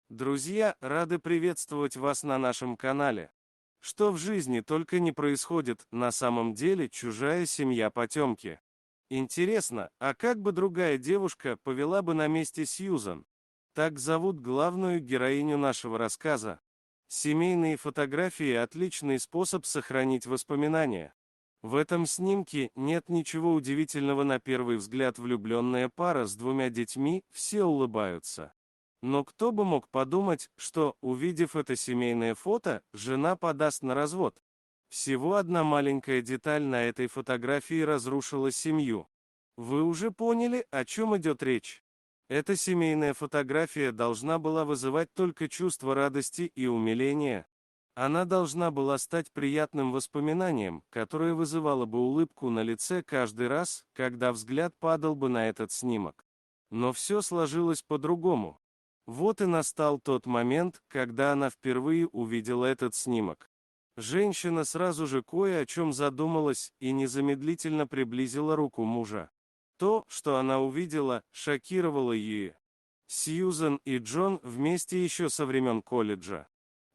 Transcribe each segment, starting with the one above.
Друзья, рады приветствовать вас на нашем канале. Что в жизни только не происходит, на самом деле чужая семья потемки. Интересно, а как бы другая девушка повела бы на месте Сьюзан? Так зовут главную героиню нашего рассказа. Семейные фотографии– отличный способ сохранить воспоминания. В этом снимке нет ничего удивительного, на первый взгляд влюбленная пара с двумя детьми, все улыбаются. Но кто бы мог подумать, что, увидев это семейное фото, жена подаст на развод. Всего одна маленькая деталь на этой фотографии разрушила семью. Вы уже поняли, о чем идет речь? Эта семейная фотография должна была вызывать только чувство радости и умиления. Она должна была стать приятным воспоминанием, которое вызывало бы улыбку на лице каждый раз, когда взгляд падал бы на этот снимок. Но все сложилось по-другому. Вот и настал тот момент, когда она впервые увидела этот снимок. Женщина сразу же кое о чем задумалась и незамедлительно приблизила руку мужа. То, что она увидела, шокировало ее. Сьюзен и Джон вместе еще со времен колледжа.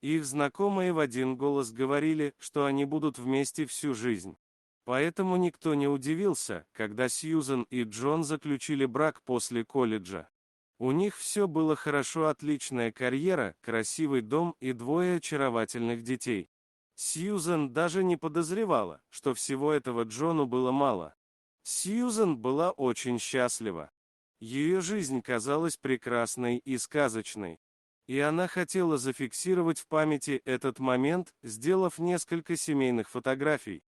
Их знакомые в один голос говорили, что они будут вместе всю жизнь. Поэтому никто не удивился, когда Сьюзен и Джон заключили брак после колледжа. У них все было хорошо, отличная карьера, красивый дом и двое очаровательных детей. Сьюзен даже не подозревала, что всего этого Джону было мало. Сьюзен была очень счастлива. Ее жизнь казалась прекрасной и сказочной. И она хотела зафиксировать в памяти этот момент, сделав несколько семейных фотографий.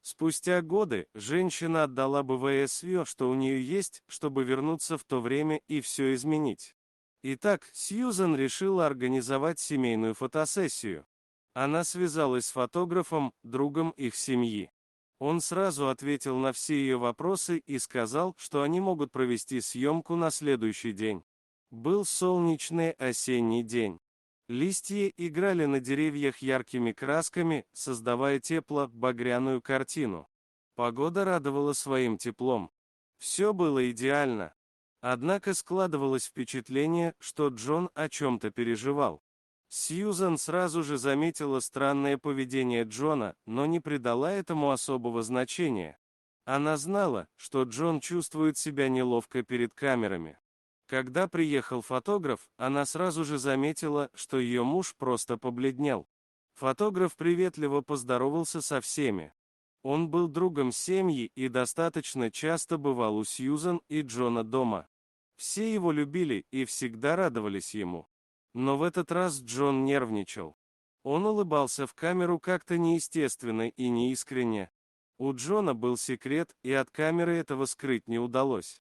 Спустя годы женщина отдала бы все, что у нее есть, чтобы вернуться в то время и все изменить. Итак, Сьюзан решила организовать семейную фотосессию. Она связалась с фотографом, другом их семьи. Он сразу ответил на все ее вопросы и сказал, что они могут провести съемку на следующий день. Был солнечный осенний день. Листья играли на деревьях яркими красками, создавая тепло-багряную картину. Погода радовала своим теплом. Все было идеально. Однако складывалось впечатление, что Джон о чем-то переживал. Сьюзан сразу же заметила странное поведение Джона, но не придала этому особого значения. Она знала, что Джон чувствует себя неловко перед камерами. Когда приехал фотограф, она сразу же заметила, что ее муж просто побледнел. Фотограф приветливо поздоровался со всеми. Он был другом семьи и достаточно часто бывал у Сьюзан и Джона дома. Все его любили и всегда радовались ему. Но в этот раз Джон нервничал. Он улыбался в камеру как-то неестественно и неискренне. У Джона был секрет, и от камеры этого скрыть не удалось.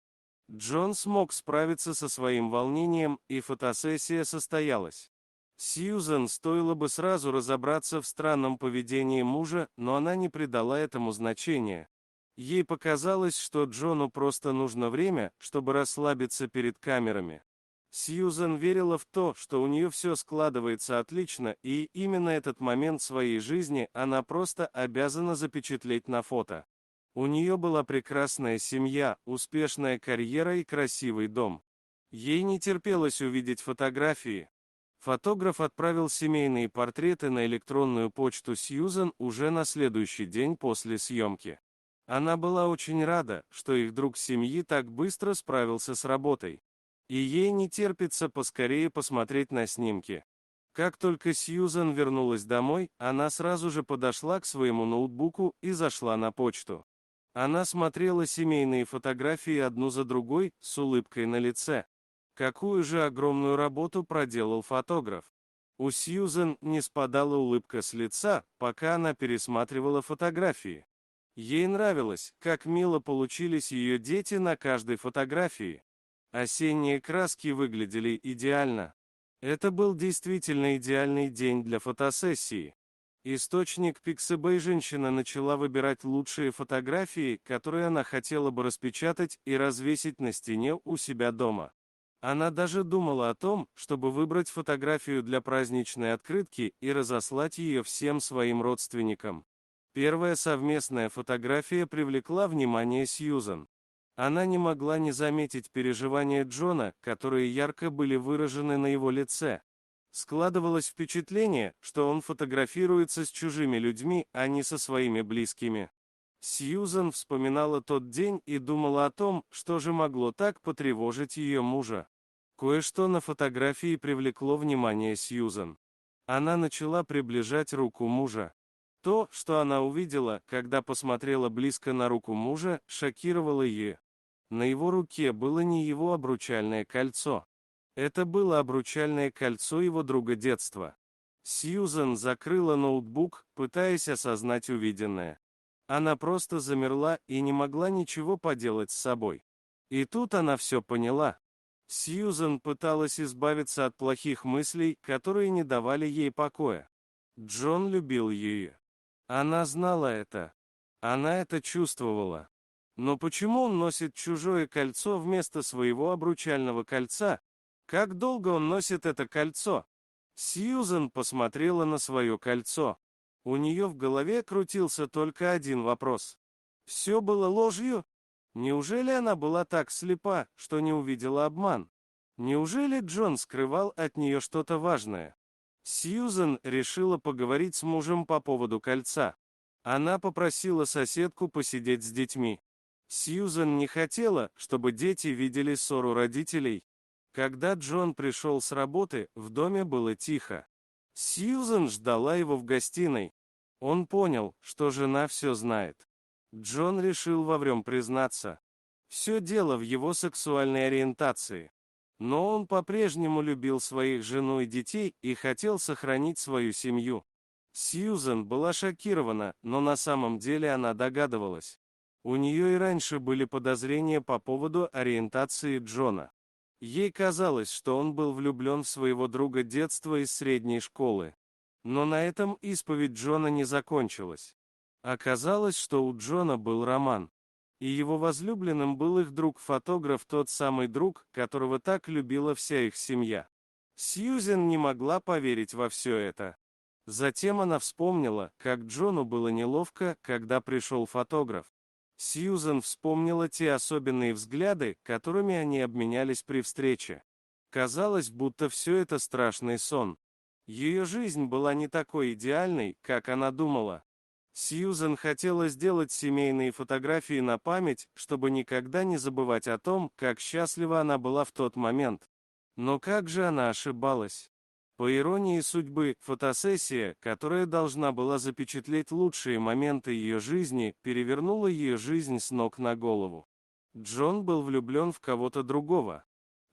Джон смог справиться со своим волнением, и фотосессия состоялась. Сьюзан стоило бы сразу разобраться в странном поведении мужа, но она не придала этому значения. Ей показалось, что Джону просто нужно время, чтобы расслабиться перед камерами. Сьюзан верила в то, что у нее все складывается отлично, и именно этот момент своей жизни она просто обязана запечатлеть на фото. У нее была прекрасная семья, успешная карьера и красивый дом. Ей не терпелось увидеть фотографии. Фотограф отправил семейные портреты на электронную почту Сьюзан уже на следующий день после съемки. Она была очень рада, что их друг семьи так быстро справился с работой. И ей не терпится поскорее посмотреть на снимки. Как только Сьюзан вернулась домой, она сразу же подошла к своему ноутбуку и зашла на почту. Она смотрела семейные фотографии одну за другой, с улыбкой на лице. Какую же огромную работу проделал фотограф. У Сьюзен не спадала улыбка с лица, пока она пересматривала фотографии. Ей нравилось, как мило получились ее дети на каждой фотографии. Осенние краски выглядели идеально. Это был действительно идеальный день для фотосессии. Источник Pixabay, женщина начала выбирать лучшие фотографии, которые она хотела бы распечатать и развесить на стене у себя дома. Она даже думала о том, чтобы выбрать фотографию для праздничной открытки и разослать ее всем своим родственникам. Первая совместная фотография привлекла внимание Сьюзан. Она не могла не заметить переживания Джона, которые ярко были выражены на его лице. Складывалось впечатление, что он фотографируется с чужими людьми, а не со своими близкими. Сьюзан вспоминала тот день и думала о том, что же могло так потревожить ее мужа. Кое-что на фотографии привлекло внимание Сьюзан. Она начала приближать руку мужа. То, что она увидела, когда посмотрела близко на руку мужа, шокировало ее. На его руке было не его обручальное кольцо. Это было обручальное кольцо его друга детства. Сьюзан закрыла ноутбук, пытаясь осознать увиденное. Она просто замерла и не могла ничего поделать с собой. И тут она все поняла. Сьюзан пыталась избавиться от плохих мыслей, которые не давали ей покоя. Джон любил ее. Она знала это. Она это чувствовала. Но почему он носит чужое кольцо вместо своего обручального кольца? Как долго он носит это кольцо? Сьюзан посмотрела на свое кольцо. У нее в голове крутился только один вопрос. Все было ложью? Неужели она была так слепа, что не увидела обман? Неужели Джон скрывал от нее что-то важное? Сьюзен решила поговорить с мужем по поводу кольца. Она попросила соседку посидеть с детьми. Сьюзен не хотела, чтобы дети видели ссору родителей. Когда Джон пришел с работы, в доме было тихо. Сьюзен ждала его в гостиной. Он понял, что жена все знает. Джон решил воврем признаться. Все дело в его сексуальной ориентации. Но он по-прежнему любил своих жену и детей и хотел сохранить свою семью. Сьюзен была шокирована, но на самом деле она догадывалась. У нее и раньше были подозрения по поводу ориентации Джона. Ей казалось, что он был влюблен в своего друга детства из средней школы. Но на этом исповедь Джона не закончилась. Оказалось, что у Джона был роман. И его возлюбленным был их друг-фотограф, тот самый друг, которого так любила вся их семья. Сьюзен не могла поверить во все это. Затем она вспомнила, как Джону было неловко, когда пришел фотограф. Сьюзен вспомнила те особенные взгляды, которыми они обменялись при встрече. Казалось, будто все это страшный сон. Ее жизнь была не такой идеальной, как она думала. Сьюзен хотела сделать семейные фотографии на память, чтобы никогда не забывать о том, как счастлива она была в тот момент. Но как же она ошибалась? По иронии судьбы, фотосессия, которая должна была запечатлеть лучшие моменты ее жизни, перевернула ее жизнь с ног на голову. Джон был влюблен в кого-то другого.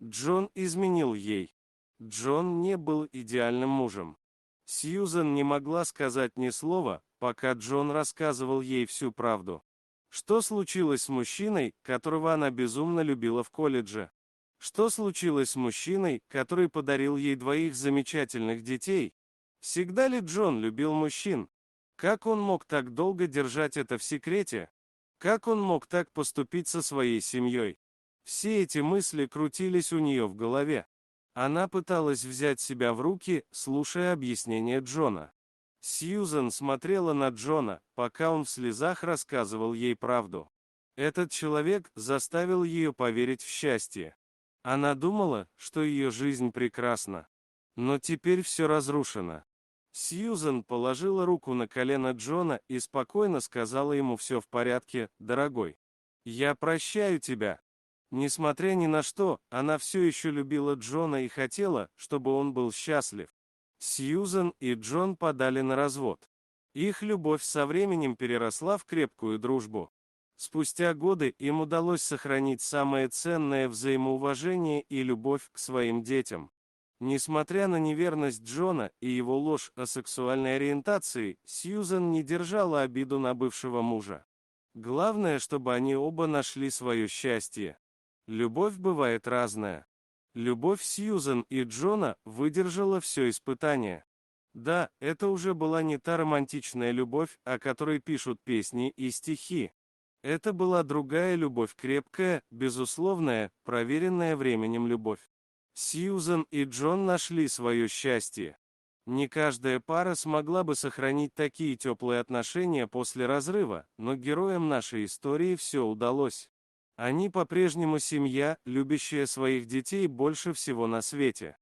Джон изменил ей. Джон не был идеальным мужем. Сьюзен не могла сказать ни слова, пока Джон рассказывал ей всю правду. Что случилось с мужчиной, которого она безумно любила в колледже? Что случилось с мужчиной, который подарил ей двоих замечательных детей? Всегда ли Джон любил мужчин? Как он мог так долго держать это в секрете? Как он мог так поступить со своей семьей? Все эти мысли крутились у нее в голове. Она пыталась взять себя в руки, слушая объяснения Джона. Сьюзен смотрела на Джона, пока он в слезах рассказывал ей правду. Этот человек заставил ее поверить в счастье. Она думала, что ее жизнь прекрасна. Но теперь все разрушено. Сьюзен положила руку на колено Джона и спокойно сказала ему: «Все в порядке, дорогой. Я прощаю тебя». Несмотря ни на что, она все еще любила Джона и хотела, чтобы он был счастлив. Сьюзен и Джон подали на развод. Их любовь со временем переросла в крепкую дружбу. Спустя годы им удалось сохранить самое ценное — взаимоуважение и любовь к своим детям. Несмотря на неверность Джона и его ложь о сексуальной ориентации, Сьюзен не держала обиду на бывшего мужа. Главное, чтобы они оба нашли свое счастье. Любовь бывает разная. Любовь Сьюзен и Джона выдержала все испытания. Да, это уже была не та романтичная любовь, о которой пишут песни и стихи. Это была другая любовь, крепкая, безусловная, проверенная временем любовь. Сьюзен и Джон нашли свое счастье. Не каждая пара смогла бы сохранить такие теплые отношения после разрыва, но героям нашей истории все удалось. Они по-прежнему семья, любящая своих детей больше всего на свете.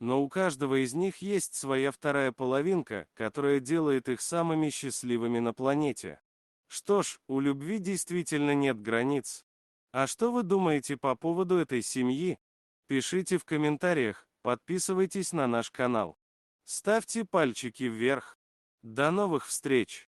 Но у каждого из них есть своя вторая половинка, которая делает их самыми счастливыми на планете. Что ж, у любви действительно нет границ. А что вы думаете по поводу этой семьи? Пишите в комментариях, подписывайтесь на наш канал. Ставьте пальчики вверх. До новых встреч!